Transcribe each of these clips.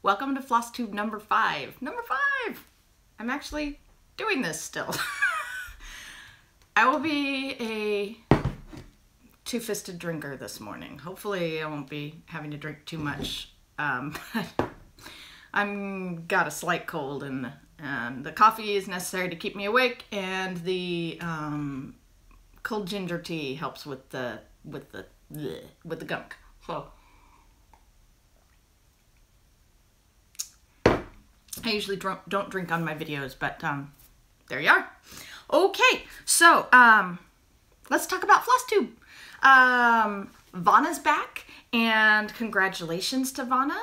Welcome to FlossTube number 5. Number 5! I'm actually doing this still. I will be a two-fisted drinker this morning. Hopefully I won't be having to drink too much. I've got a slight cold and the coffee is necessary to keep me awake, and the cold ginger tea helps with the gunk. So I usually don't drink on my videos, but there you are. Okay, so let's talk about FlossTube. Vanna's back, and congratulations to Vanna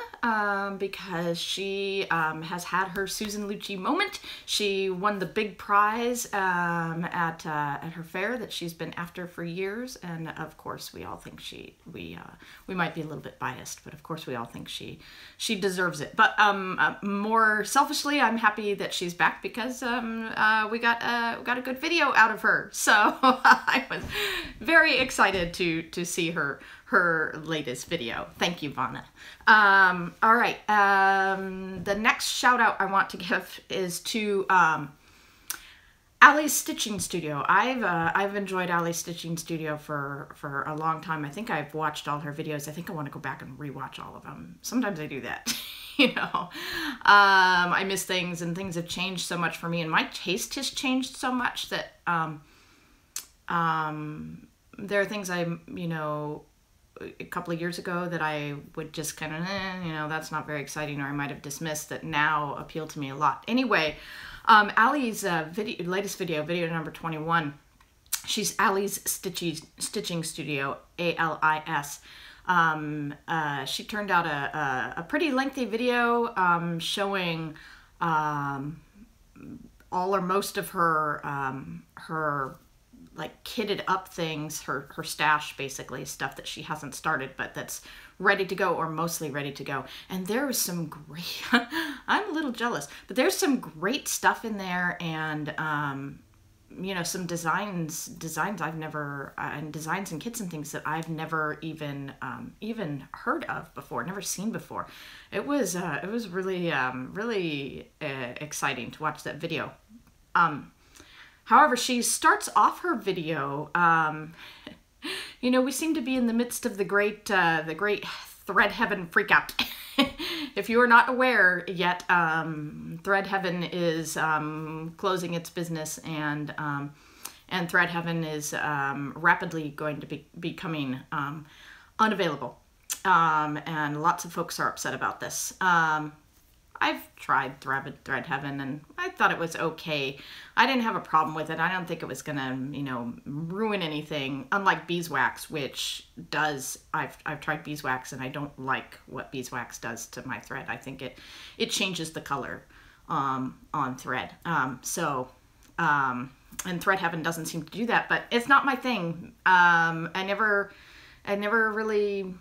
because she has had her Susan Lucci moment. She won the big prize at her fair that she's been after for years, and of course we all think we might be a little bit biased, but of course we all think she deserves it. But more selfishly, I'm happy that she's back because we got a good video out of her. So I was very excited to see her latest video. Thank you, Vanna. All right, the next shout out I want to give is to Allie's Stitching Studio. I've enjoyed Allie's Stitching Studio for a long time. I think I've watched all her videos. I think I want to go back and rewatch all of them. Sometimes I do that. You know, I miss things, and things have changed so much for me, and my taste has changed so much that there are things a couple of years ago that I would just kind of, that's not very exciting, or I might have dismissed, that now appeal to me a lot. Anyway, Allie's latest video number 21, she's Allie's Stitching Studio, A-L-I-S. She turned out a pretty lengthy video showing all or most of her like kitted up things, her stash, basically stuff that she hasn't started but that's ready to go, or mostly ready to go. And there was some great I'm a little jealous, but there's some great stuff in there, and some designs I've never and designs and kits and things that I've never even heard of before, never seen before. It was really really exciting to watch that video. However, she starts off her video, we seem to be in the midst of the great Thread Heaven freakout. If you are not aware yet, Thread Heaven is closing its business, and Thread Heaven is rapidly going to be becoming unavailable, and lots of folks are upset about this. I've tried Thread Heaven, and I thought it was okay. I didn't have a problem with it. I don't think it was gonna, ruin anything. Unlike beeswax, which does. I've tried beeswax, and I don't like what beeswax does to my thread. I think it changes the color on thread. And Thread Heaven doesn't seem to do that, but it's not my thing. I never really.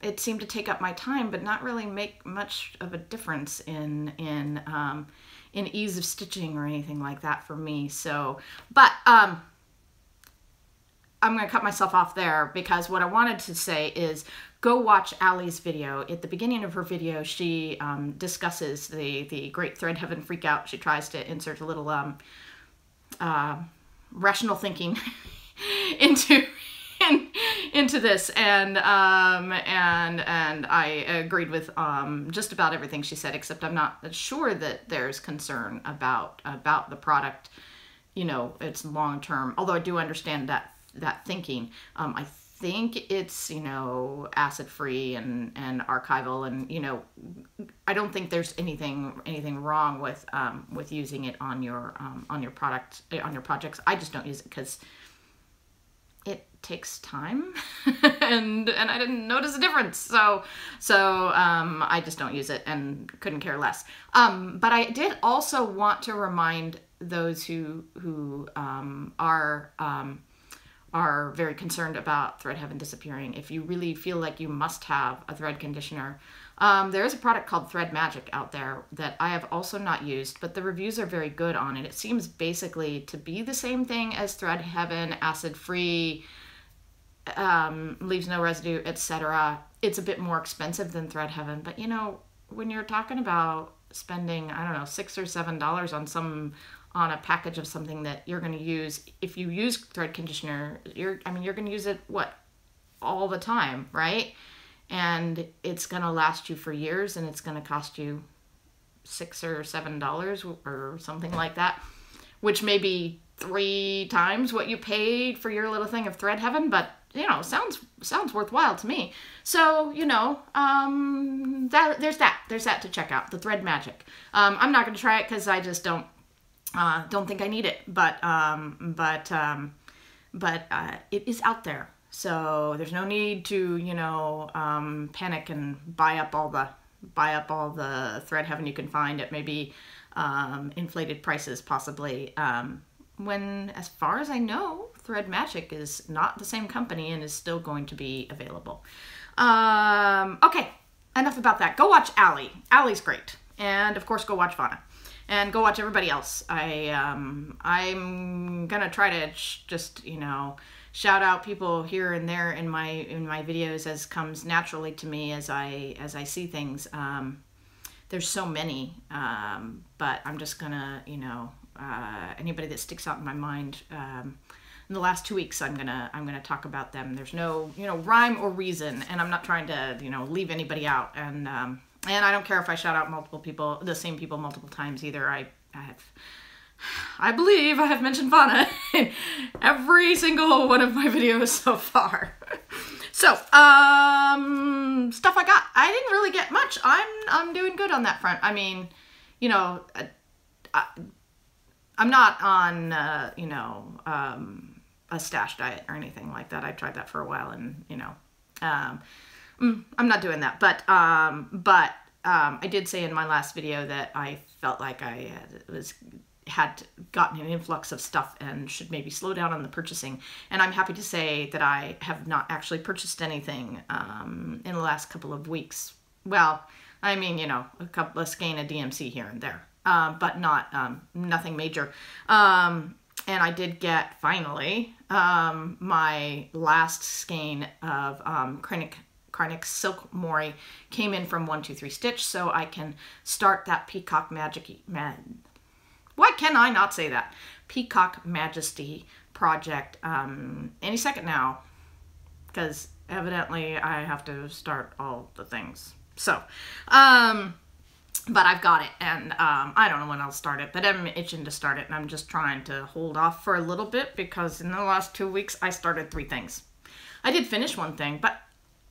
It seemed to take up my time, but not really make much of a difference in ease of stitching or anything like that for me. So, but I'm going to cut myself off there, because what I wanted to say is go watch Allie's video. At the beginning of her video, she discusses the great Thread Heaven freakout. She tries to insert a little rational thinking into this, and I agreed with just about everything she said, except I'm not sure that there's concern about the product, it's long term. Although I do understand that thinking. I think it's acid free and archival, and I don't think there's anything wrong with using it on your product, on your projects. I just don't use it because it takes time and I didn't notice a difference. So I just don't use it and couldn't care less. But I did also want to remind those who are very concerned about Thread Heaven disappearing, if you really feel like you must have a thread conditioner, there is a product called Thread Magic out there that I have also not used, but the reviews are very good on it. It seems basically to be the same thing as Thread Heaven, acid-free, leaves no residue, etc. It's a bit more expensive than Thread Heaven, but when you're talking about spending, I don't know, $6 or $7 on a package of something that you're going to use, if you use thread conditioner, you're going to use it all the time, right? And it's going to last you for years, and it's going to cost you $6 or $7 or something like that, which may be 3 times what you paid for your little thing of thread heaven, but sounds worthwhile to me. So, there's that to check out, the Thread Magic. I'm not going to try it because I just don't think I need it, but it is out there. So there's no need to, panic and buy up all the thread heaven you can find at maybe inflated prices, possibly. When, as far as I know, Thread Magic is not the same company and is still going to be available. Okay, enough about that. Go watch Allie. Allie's great. And, of course, go watch Fauna. And go watch everybody else. I'm going to try to just, shout out people here and there in my videos as comes naturally to me as I see things. There's so many, but I'm just going to, anybody that sticks out in my mind, in the last 2 weeks, I'm gonna talk about them. There's no, rhyme or reason, and I'm not trying to, leave anybody out. And I don't care if I shout out the same people multiple times either. I believe I have mentioned Fauna in every single one of my videos so far. So, stuff I got. I didn't really get much. I'm doing good on that front. I mean, I'm not on, a stash diet or anything like that. I tried that for a while, and I'm not doing that. But I did say in my last video that I felt like I had gotten an influx of stuff and should maybe slow down on the purchasing. And I'm happy to say that I have not actually purchased anything in the last couple of weeks. Well, I mean, a skein of DMC here and there, but nothing major. And I did get, finally, my last skein of Krennic Silk Mori came in from 123 Stitch, so I can start that Peacock why can I not say that? Peacock Majesty project any second now, because evidently I have to start all the things. So, but I've got it, and I don't know when I'll start it, but I'm itching to start it, and I'm just trying to hold off for a little bit, because in the last 2 weeks, I started 3 things. I did finish 1 thing, but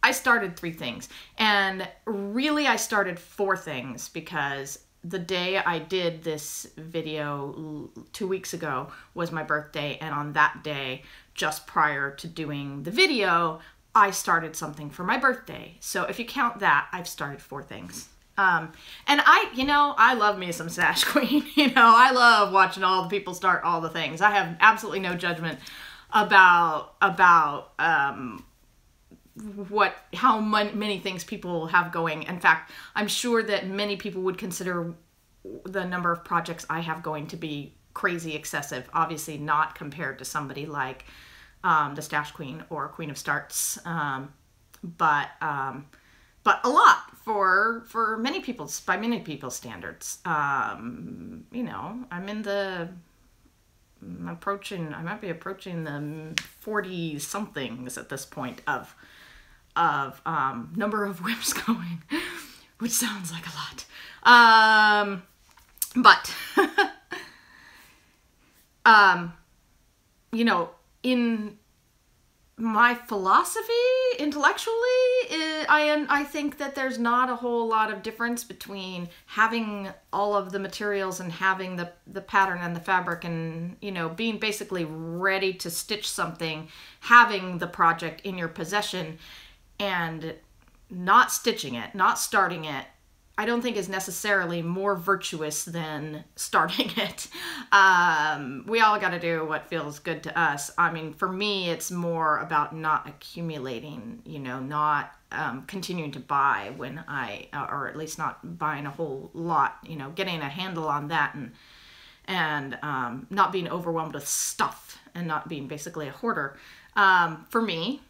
I started 3 things, and really I started 4 things, because the day I did this video 2 weeks ago was my birthday, and on that day, just prior to doing the video, I started something for my birthday. So if you count that, I've started 4 things. And I love me some Stash Queen. I love watching all the people start all the things. I have absolutely no judgment about how many things people have going. In fact, I'm sure that many people would consider the number of projects I have going to be crazy excessive. Obviously not compared to somebody like the Stash Queen or Queen of Starts, but a lot for many people's, by many people's standards. I might be approaching the 40 somethings at this point of number of whips going, which sounds like a lot. But in my philosophy, intellectually, I think that there's not a whole lot of difference between having all of the materials and having the pattern and the fabric and, being basically ready to stitch something, having the project in your possession and not stitching it, not starting it. I don't think is necessarily more virtuous than starting it. We all got to do what feels good to us. I mean, for me, it's more about not accumulating, not continuing to buy when or at least not buying a whole lot, getting a handle on that and not being overwhelmed with stuff and not being basically a hoarder. For me,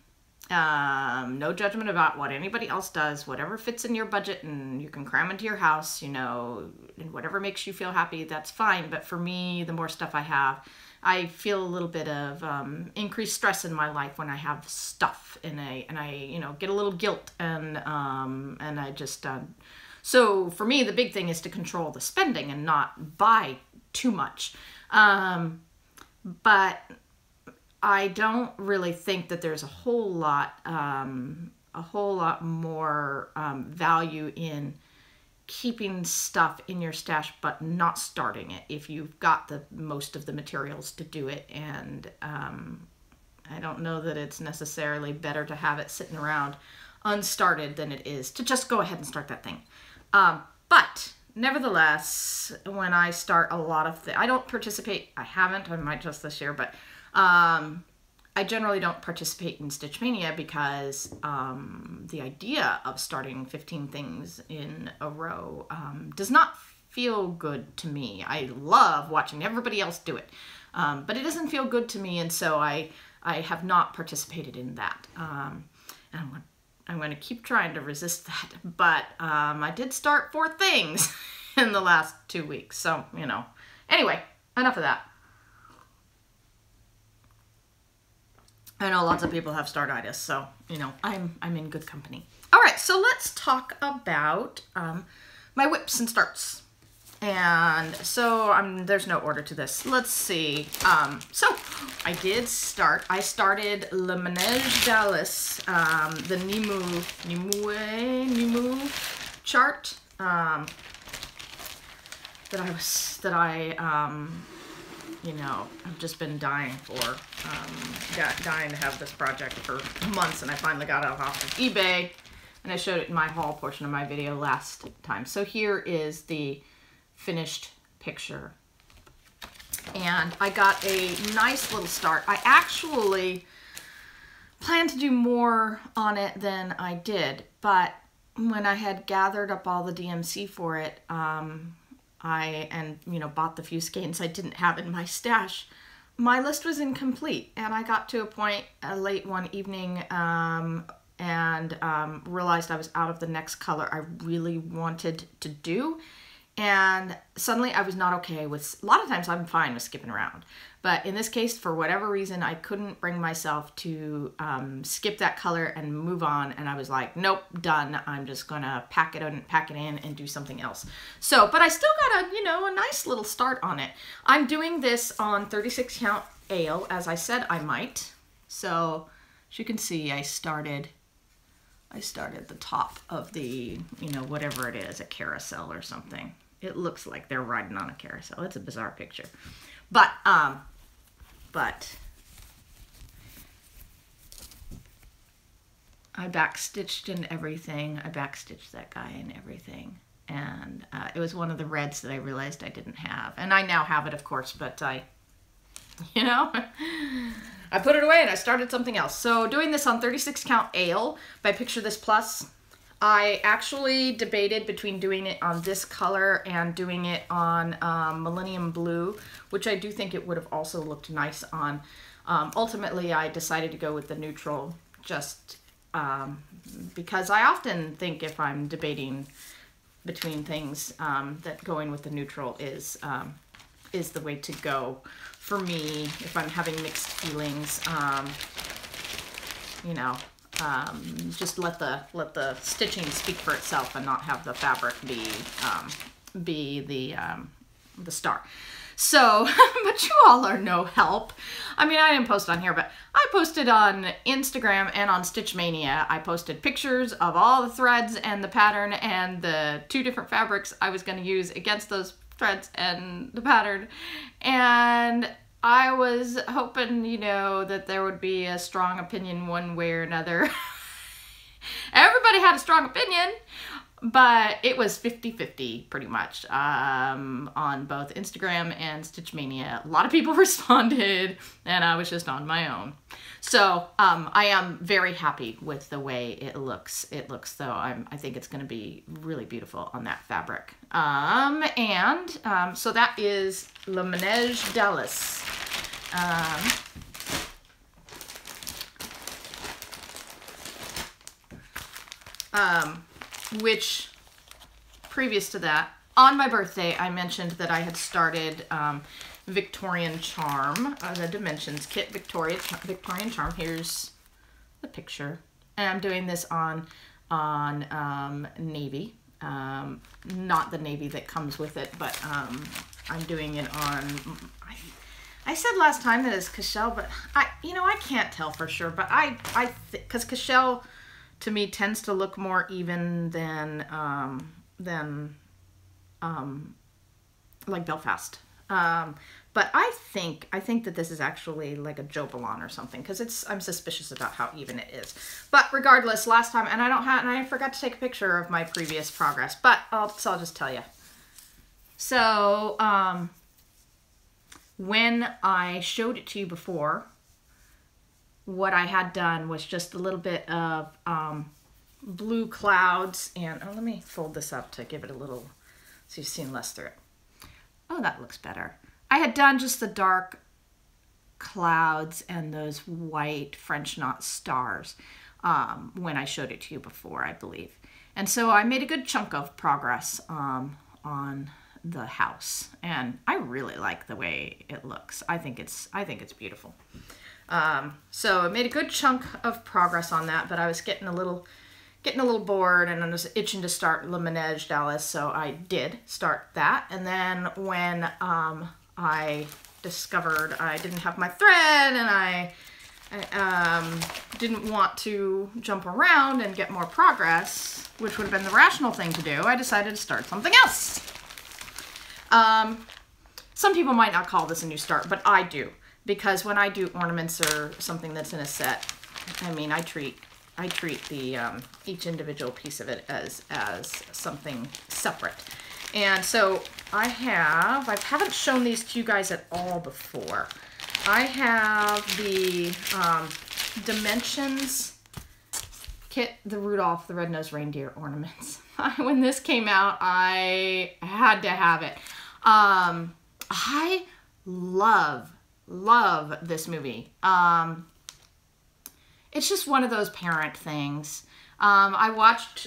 No judgment about what anybody else does, whatever fits in your budget and you can cram into your house, you know, and whatever makes you feel happy, that's fine. But for me, the more stuff I have, I feel a little bit of increased stress in my life when I have stuff and I you know, get a little guilt and I just so for me the big thing is to control the spending and not buy too much. But I don't really think that there's a whole lot more value in keeping stuff in your stash but not starting it if you've got the most of the materials to do it. And I don't know that it's necessarily better to have it sitting around unstarted than it is to just go ahead and start that thing. But nevertheless, when I start a lot of things, I don't participate. I haven't. I might just this year, but I generally don't participate in Stitch Mania because the idea of starting 15 things in a row does not feel good to me. I love watching everybody else do it, but it doesn't feel good to me, and so I have not participated in that. And I'm going to keep trying to resist that, but I did start 4 things in the last 2 weeks, so, you know. Anyway, enough of that. I know lots of people have startitis, so, you know, I'm in good company. All right, so let's talk about my whips and starts. And so there's no order to this. Let's see. So I did start. I started Le Manège Dallas, the Nimue chart that I you know, I've just been dying for, dying to have this project for months, and I finally got it off of eBay, and I showed it in my haul portion of my video last time. So here is the finished picture, and I got a nice little start. I actually planned to do more on it than I did, but when I had gathered up all the DMC for it, you know, bought the few skeins I didn't have in my stash, my list was incomplete, and I got to a point late one evening and realized I was out of the next color I really wanted to do, and suddenly I was not okay with, a lot of times I'm fine with skipping around, but in this case, for whatever reason, I couldn't bring myself to skip that color and move on, and I was like, nope, done. I'm just gonna pack it in and do something else. So, but I still got a, you know, a nice little start on it. I'm doing this on 36 count ale, as I said I might. So, as you can see, I started the top of the, you know, whatever it is, a carousel or something. It looks like they're riding on a carousel. It's a bizarre picture. But I backstitched and everything. I backstitched that guy and everything. And it was one of the reds that I realized I didn't have. And I now have it, of course, but you know, I put it away and I started something else. So doing this on 36 count ale by Picture This Plus, I actually debated between doing it on this color and doing it on Millennium Blue, which I do think it would have also looked nice on. Ultimately, I decided to go with the neutral just because I often think if I'm debating between things that going with the neutral is the way to go for me if I'm having mixed feelings. You know. Just let the stitching speak for itself and not have the fabric be the star. So, but you all are no help. I mean, I didn't post on here, but I posted on Instagram and on Stitch Mania. I posted pictures of all the threads and the pattern and the 2 different fabrics I was going to use against those threads and the pattern, and I was hoping, you know, that there would be a strong opinion one way or another. Everybody had a strong opinion, but it was 50-50 pretty much on both Instagram and Stitch Mania. A lot of people responded, and I was just on my own. So I am very happy with the way it looks. It looks, though, I think it's going to be really beautiful on that fabric. So that is Le Manège Dallas. which previous to that, on my birthday, I mentioned that I had started Victorian Charm, the Dimensions Kit Victorian Charm. Here's the picture. And I'm doing this on navy. Not the navy that comes with it, but I'm doing it on, I said last time that it's Cashel, but I can't tell for sure, but because Cashel to me tends to look more even than like Belfast. But I think that this is actually like a Jobalon or something, because I'm suspicious about how even it is. But regardless, last time, and I forgot to take a picture of my previous progress, but I'll just tell you. So, when I showed it to you before, what I had done was just a little bit of blue clouds, and let me fold this up to give it a little, so you've seen less through it. Oh, that looks better. I had done just the dark clouds and those white French knot stars when I showed it to you before, I believe. And so I made a good chunk of progress on the house, and I really like the way it looks. I think it's beautiful. So I made a good chunk of progress on that, but I was getting a little bored, and I was itching to start Le Ménage d'Alice, so I did start that. And then when I discovered I didn't have my thread, and I didn't want to jump around and get more progress, which would have been the rational thing to do, I decided to start something else. Some people might not call this a new start, but I do, because when I do ornaments or something that's in a set, I mean, I treat the each individual piece of it as something separate. And so I haven't shown these to you guys at all before. I have the Dimensions Kit, the Rudolph the Red-Nosed Reindeer ornaments. When this came out, I had to have it. I love this movie. It's just one of those parent things. I watched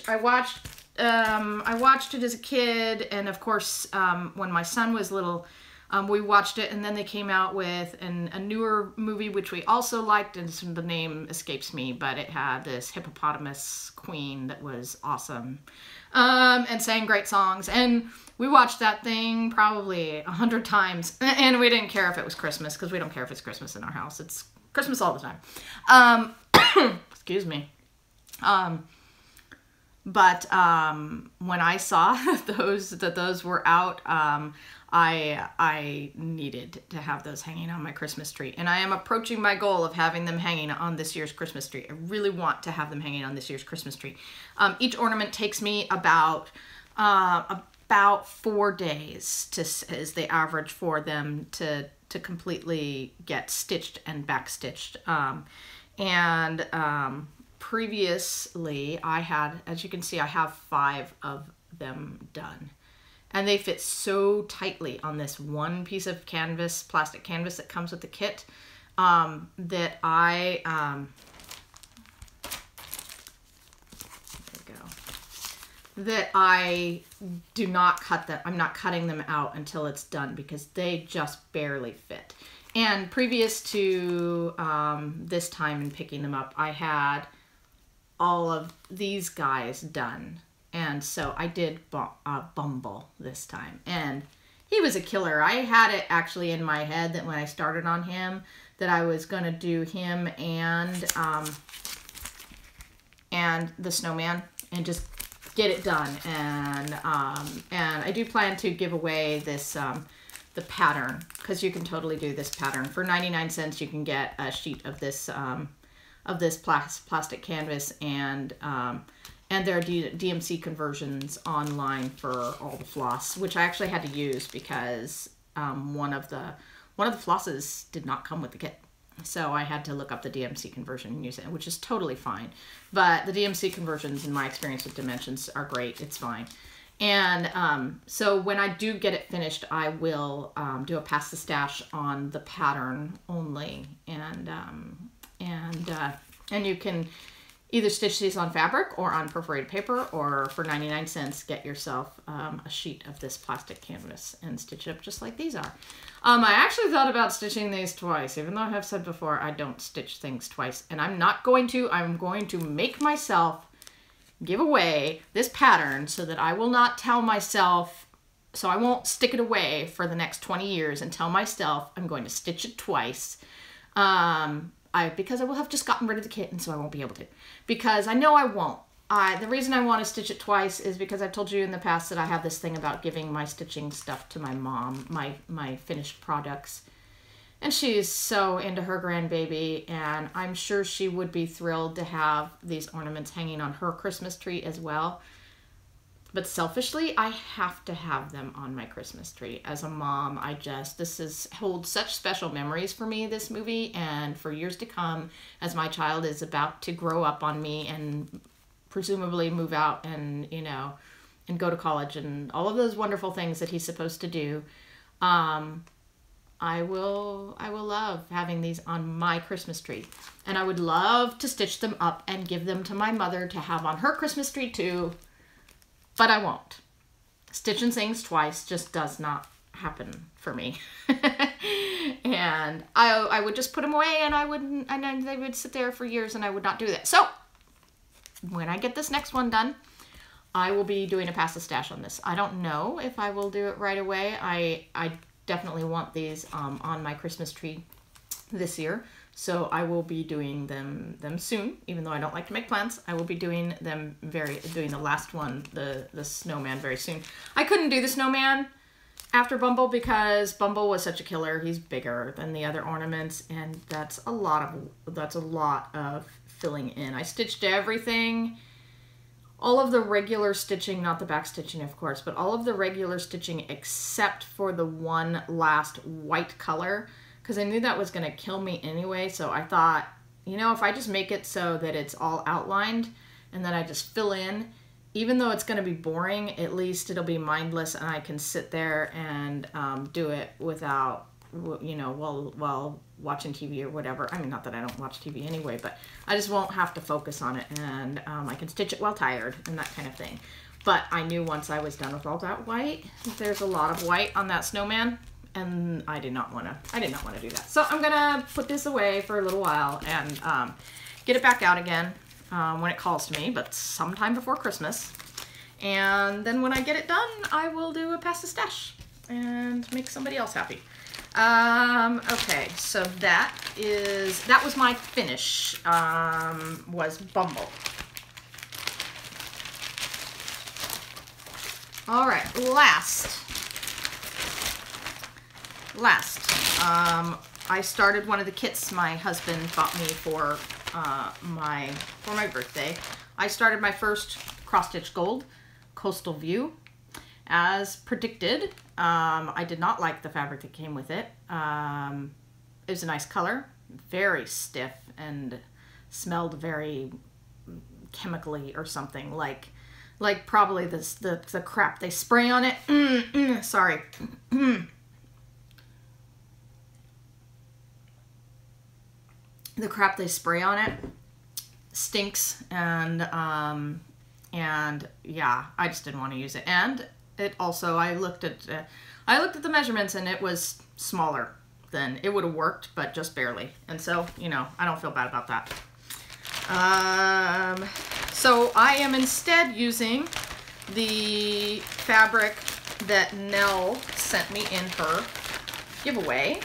it as a kid, and of course, when my son was little, we watched it, and then they came out with a newer movie, which we also liked, and the name escapes me, but it had this hippopotamus queen that was awesome, and sang great songs, and we watched that thing probably 100 times, and we didn't care if it was Christmas, because we don't care if it's Christmas in our house. It's Christmas all the time. Excuse me. But when I saw that those were out, I needed to have those hanging on my Christmas tree. And I am approaching my goal of having them hanging on this year's Christmas tree. I really want to have them hanging on this year's Christmas tree. Each ornament takes me about 4 days is the average for them to completely get stitched and back stitched. Previously I had, as you can see, I have 5 of them done, and they fit so tightly on this one piece of canvas, plastic canvas that comes with the kit, that I do not cut them. I'm not cutting them out until it's done, because they just barely fit. And previous to this time in picking them up, I had all of these guys done. And so I did Bumble this time. And he was a killer. I had it actually in my head that when I started on him, that I was going to do him and the snowman and just get it done. And I do plan to give away this the pattern, because you can totally do this pattern for 99 cents. You can get a sheet of this plastic canvas, and there are DMC conversions online for all the floss, which I actually had to use because one of the flosses did not come with the kit. So I had to look up the DMC conversion and use it, which is totally fine. But the DMC conversions, in my experience with Dimensions, are great. It's fine. And so when I do get it finished, I will do a pass the stash on the pattern only, and you can, either stitch these on fabric or on perforated paper, or for 99 cents, get yourself a sheet of this plastic canvas and stitch it up just like these are. I actually thought about stitching these twice, even though I have said before I don't stitch things twice, and I'm not going to. I'm going to make myself give away this pattern so that I will not tell myself, so I won't stick it away for the next 20 years and tell myself I'm going to stitch it twice. Because I will have just gotten rid of the kit, and so I won't be able to. Because I know I won't. The reason I want to stitch it twice is because I've told you in the past that I have this thing about giving my stitching stuff to my mom, my finished products. And she's so into her grandbaby, and I'm sure she would be thrilled to have these ornaments hanging on her Christmas tree as well. But selfishly, I have to have them on my Christmas tree. As a mom, this holds such special memories for me, this movie, and for years to come, as my child is about to grow up on me and presumably move out and, you know, and go to college and all of those wonderful things that he's supposed to do. I will love having these on my Christmas tree. And I would love to stitch them up and give them to my mother to have on her Christmas tree too. But I won't. Stitching things twice just does not happen for me. And I would just put them away, and and they would sit there for years, and I would not do that. So when I get this next one done, I will be doing a pass the stash on this. I don't know if I will do it right away. I definitely want these on my Christmas tree this year. So I will be doing them soon, even though I don't like to make plans. I will be doing them doing the last one, the snowman, very soon. I couldn't do the snowman after Bumble because Bumble was such a killer. He's bigger than the other ornaments, and that's a lot of filling in. I stitched everything, all of the regular stitching, not the back stitching, of course, but all of the regular stitching except for the one last white color, because I knew that was going to kill me anyway. So I thought, you know, if I just make it so that it's all outlined and then I just fill in, even though it's going to be boring, at least it'll be mindless, and I can sit there and do it without, you know, while watching TV or whatever. I mean, not that I don't watch TV anyway, but I just won't have to focus on it, and I can stitch it while tired and that kind of thing. But I knew once I was done with all that white, there's a lot of white on that snowman, and I did not want to do that. So I'm gonna put this away for a little while and get it back out again when it calls to me, but sometime before Christmas. And then when I get it done, I will do a pass the stash and make somebody else happy. Okay, so that was my finish, was Bumble. All right, last, I started one of the kits my husband bought me for my birthday. I started my first cross stitch gold coastal view. As predicted, I did not like the fabric that came with it. It was a nice color, very stiff, and smelled very chemically or something, like probably the crap they spray on it. Sorry. The crap they spray on it stinks, and yeah, I just didn't want to use it. And it also, I looked at the measurements, and it was smaller than it would have worked, but just barely. And so, you know, I don't feel bad about that. So I am instead using the fabric that Nell sent me in her giveaway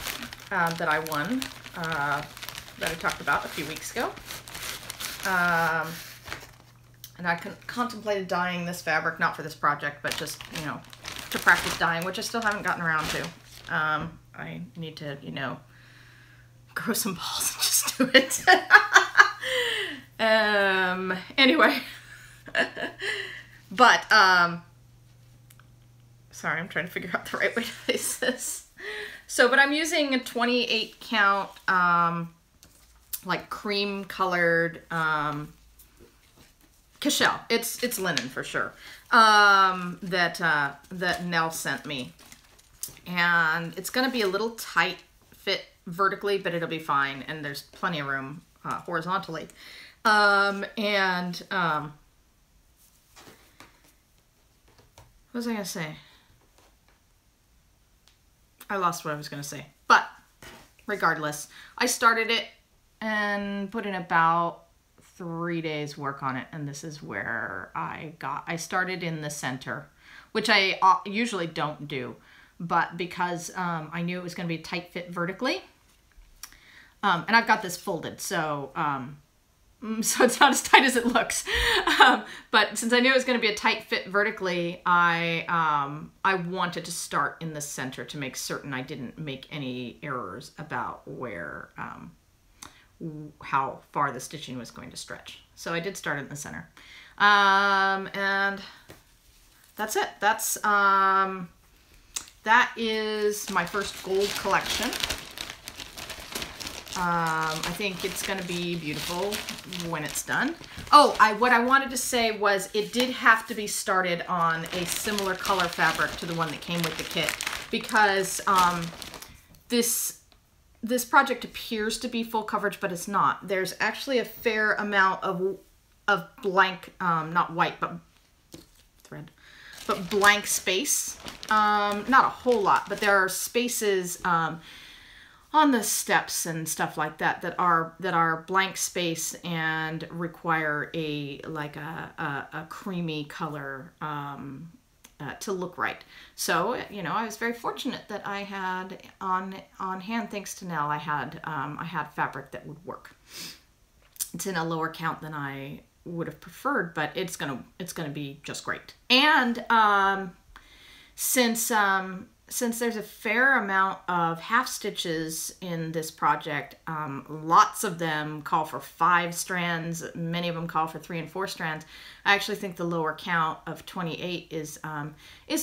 that I won, that I talked about a few weeks ago. And I contemplated dyeing this fabric, not for this project, but just, you know, to practice dyeing, which I still haven't gotten around to. I need to, you know, grow some balls and just do it. Anyway. But, sorry, I'm trying to figure out the right way to face this. So, but I'm using a 28 count, like cream colored, Cashel. It's linen for sure. That Nell sent me. And it's gonna be a little tight fit vertically, but it'll be fine, and there's plenty of room horizontally. What was I gonna say? I lost what I was gonna say, but regardless, I started it and put in about 3 days work on it, and this is where I started in the center, which I usually don't do, but because I knew it was going to be a tight fit vertically, and I've got this folded, so it's not as tight as it looks, but since I knew it was going to be a tight fit vertically, I wanted to start in the center to make certain I didn't make any errors about where how far the stitching was going to stretch. So I did start in the center. And that's it. That is my first gold collection. I think it's going to be beautiful when it's done. Oh, what I wanted to say was it did have to be started on a similar color fabric to the one that came with the kit, because this project appears to be full coverage, but it's not. There's actually a fair amount of blank, not white, but thread, but blank space. Not a whole lot, but there are spaces on the steps and stuff like that that are blank space and require a creamy color to look right. So, you know, I was very fortunate that I had on hand, thanks to Nell, I had fabric that would work. It's in a lower count than I would have preferred, but it's gonna be just great. And since there's a fair amount of half stitches in this project, lots of them call for 5 strands, many of them call for 3 and 4 strands. I actually think the lower count of 28 is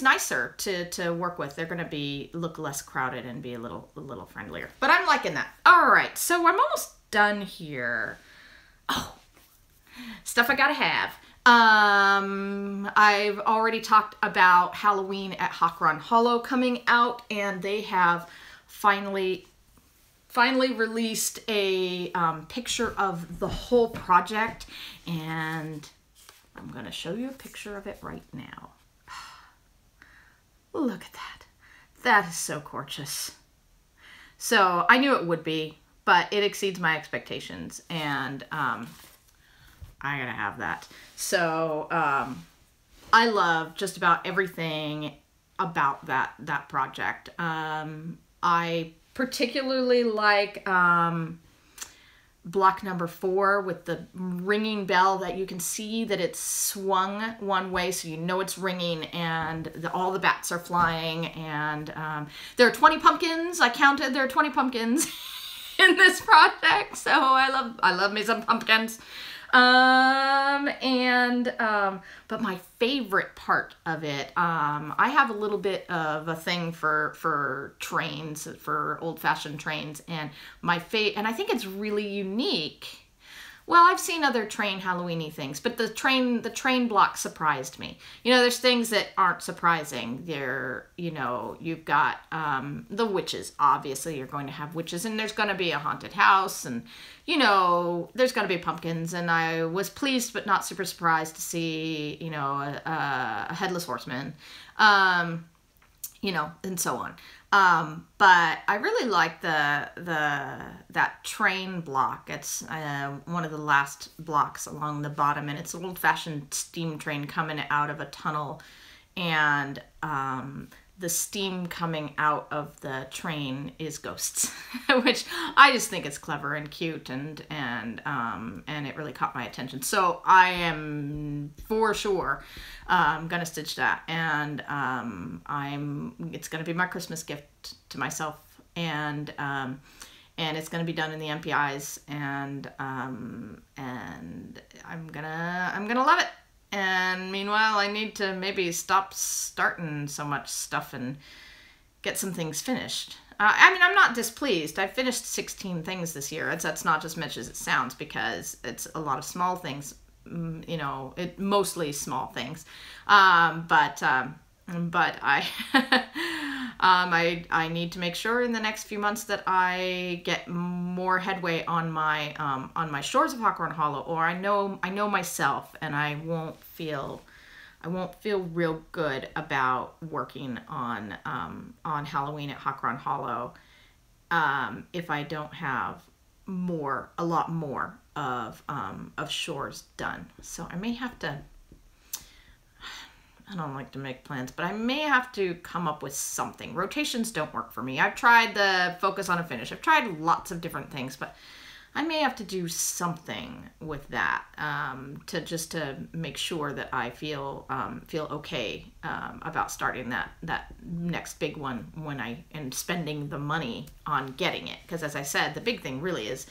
nicer to work with. They're going to look less crowded and be a little friendlier. But I'm liking that. All right, so I'm almost done here. Oh, stuff I gotta have. I've already talked about Halloween at Hakron Hollow coming out, and they have finally released a picture of the whole project, and I'm going to show you a picture of it right now. Look at that. That is so gorgeous. So I knew it would be, but it exceeds my expectations, and I gotta have that. So I love just about everything about that project. I particularly like block number 4 with the ringing bell that you can see that it's swung one way, so you know it's ringing, and all the bats are flying, and there are 20 pumpkins. I counted, there are 20 pumpkins in this project, so I love me some pumpkins. But my favorite part of it, I have a little bit of a thing for trains, for old-fashioned trains, and and I think it's really unique. Well, I've seen other train Halloween-y things, but the train block surprised me. You know, there's things that aren't surprising. You've got the witches. Obviously, you're going to have witches, and there's going to be a haunted house, and, you know, there's going to be pumpkins, and I was pleased but not super surprised to see, you know, a headless horseman, you know, and so on. But I really like that train block. It's one of the last blocks along the bottom, and it's an old-fashioned steam train coming out of a tunnel, and the steam coming out of the train is ghosts, which I just think is clever and cute, and it really caught my attention. So I am for sure gonna stitch that, and it's gonna be my Christmas gift to myself, and it's gonna be done in the MPIs, and I'm gonna love it. And meanwhile, I need to maybe stop starting so much stuff and get some things finished. I mean, I'm not displeased. I finished 16 things this year. That's not as much as it sounds, because it's a lot of small things, you know, mostly small things. But I I need to make sure in the next few months that I get more headway on my Shores of Hawkhorn Hollow, or I know myself, and I won't feel real good about working on Halloween at Hawkhorn Hollow if I don't have a lot more of Shores done. So I may have to, I don't like to make plans, but I may have to come up with something. Rotations don't work for me. I've tried the focus on a finish. I've tried lots of different things, but I may have to do something with that to make sure that I feel okay about starting that next big one when I am spending the money on getting it. Because as I said, the big thing really is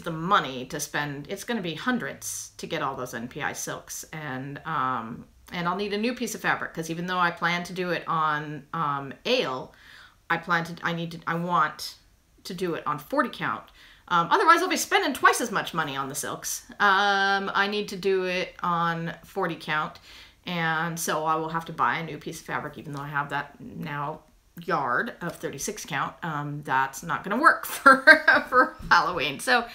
the money to spend. It's going to be hundreds to get all those NPI silks, and I'll need a new piece of fabric, because even though I plan to do it on ale, I want to do it on 40 count. Otherwise, I'll be spending twice as much money on the silks. I need to do it on 40 count, and so I will have to buy a new piece of fabric, even though I have that now yard of 36 count. That's not going to work for Halloween. So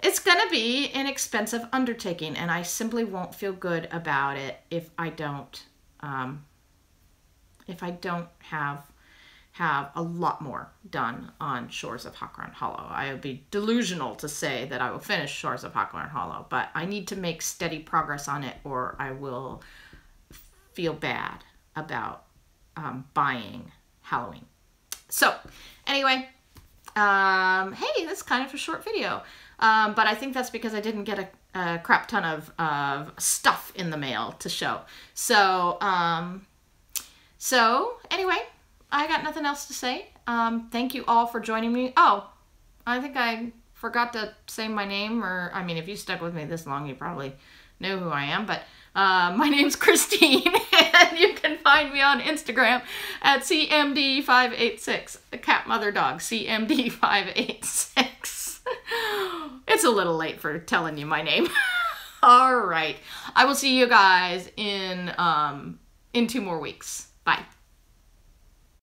it's going to be an expensive undertaking, and I simply won't feel good about it if I don't have a lot more done on Shores of Hawkhorn Hollow. I would be delusional to say that I will finish Shores of Hawkhorn Hollow, but I need to make steady progress on it, or I will feel bad about buying Halloween. So anyway, hey, that's kind of a short video, but I think that's because I didn't get a crap ton of stuff in the mail to show. So anyway, I got nothing else to say. Thank you all for joining me. Oh, I think I forgot to say my name, or, I mean, if you stuck with me this long, you probably know who I am, but my name's Christine, and you can find me on Instagram at CMD586, the cat mother dog, CMD586. It's a little late for telling you my name. All right. I will see you guys in 2 more weeks. Bye.